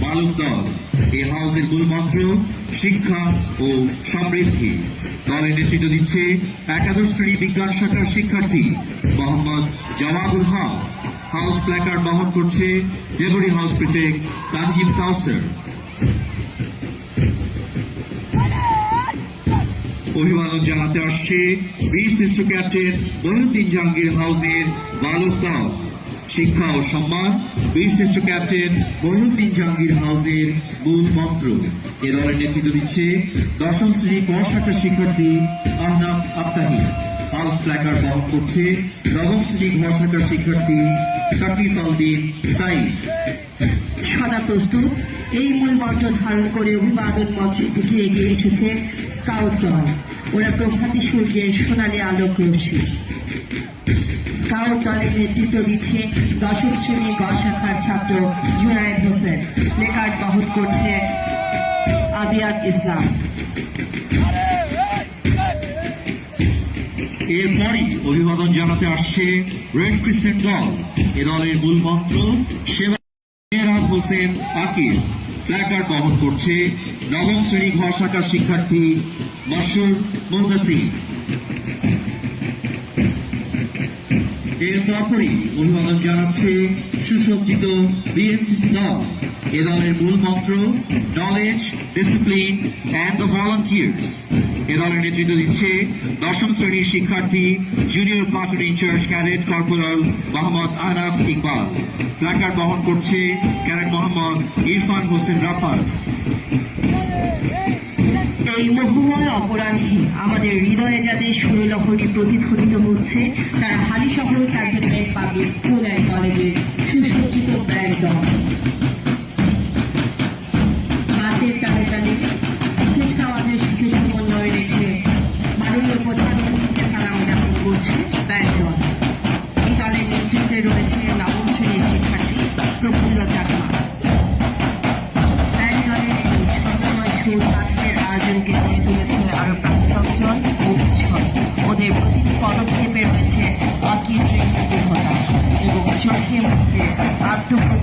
বালক দল। এই হাউসের মূল মন্ত্র শিক্ষা ও সমৃদ্ধি। দলের নেতৃত্ব দিচ্ছে একাদশ শ্রেণী বিজ্ঞান শাখার শিক্ষার্থী মোহাম্মদ জাওয়াদুল হক। হাউস প্ল্যাকার্ড বহন করছে ডেপুটি হাউস প্রিফেক্ট তানজিম কাউসার। অভিবাদন জানাতে আসছে বীর শ্রেষ্ঠ ক্যাপ্টেন মহিউদ্দিন জাহাঙ্গীর হাউসের বালক দল। শিক্ষা ও সম্মান বীর শ্রেষ্ঠ ক্যাপ্টেন মহিউদ্দিন জাহাঙ্গীর হাউসের মূল মন্ত্র। এ দলের নেতৃত্ব দিচ্ছে দশম শ্রেণী ক শাখার শিক্ষার্থী আহনাফ আফতাহি। হাউস প্ল্যাকার্ড বহন করছে নবম শ্রেণী ঘ শাখার শিক্ষার্থী সাকিব আলদিন সাইফ। সদা প্রস্তুত এই মূল মন্ত্র ধারণ করে অভিবাদন মঞ্চের দিকে এগিয়ে এসেছে স্কাউট দল। ওরা প্রভাতী সূর্যের সোনালী আলোক রশ্মি। স্কাউট দলের নেতৃত্ব দিচ্ছে দশম শ্রেণী গ শাখার ছাত্র জুনায়েদ হোসেন। প্লেকার্ড বহন করছে আবিয়াদ ইসলাম। এরপরই অভিবাদন জানাতে আসছে রেড ক্রিসেন্ট দল। এ দলের মূল মন্ত্র সেবা হোসেন আকিজ। প্ল্যাকার্ড বহন করছে নবম শ্রেণী ঘ শাখার শিক্ষার্থী মশরুর মুহতাসিম। এর পরপরই অভিবাদন জানাচ্ছে সুসজ্জিত বিএনসিসি দল। এ দলের মূল মন্ত্র knowledge, discipline and the volunteers. এ দলের নেতৃত্ব দিচ্ছে দশম শ্রেণীর শিক্ষার্থী junior platoon in-charge cadet corporal Mohammad Ahnaf Iqbal. Placard বহন করছে ক্যাডেট মোহাম্মদ ইরফান হোসেন রাফার। এই মোহময় অপরাধে আমাদের হৃদয়ে যাদের সুরলহরী প্রতিধ্বনিত হচ্ছে তারা Halishahar cantonment public school and কলেজের সুসজ্জিত ব্র্যান্ড দল। হাতের তালে তালে কুচকাওয়াজের সাথে সমন্বয় রেখে মাননীয় প্রধানমন্ত্রীকে সালাম জ্ঞাপন করছে ব্র্যান্ড দল। এই দলের নেতৃত্বে রয়েছে নবম শ্রেণীর শিক্ষার্থী প্রফুল্ল চাকমা। ব্র্যান্ড দলের এই ছন্দময় সুর আজকের আয়োজনকে গড়ে তুলেছে আরো প্রাণচঞ্চল ও উজ্জ্বল। ওদের প্রতিটি পদক্ষেপে রয়েছে অকৃত্রিম দৃঢ়তা এবং চোখে মুখে আত্মপ্রত্যয়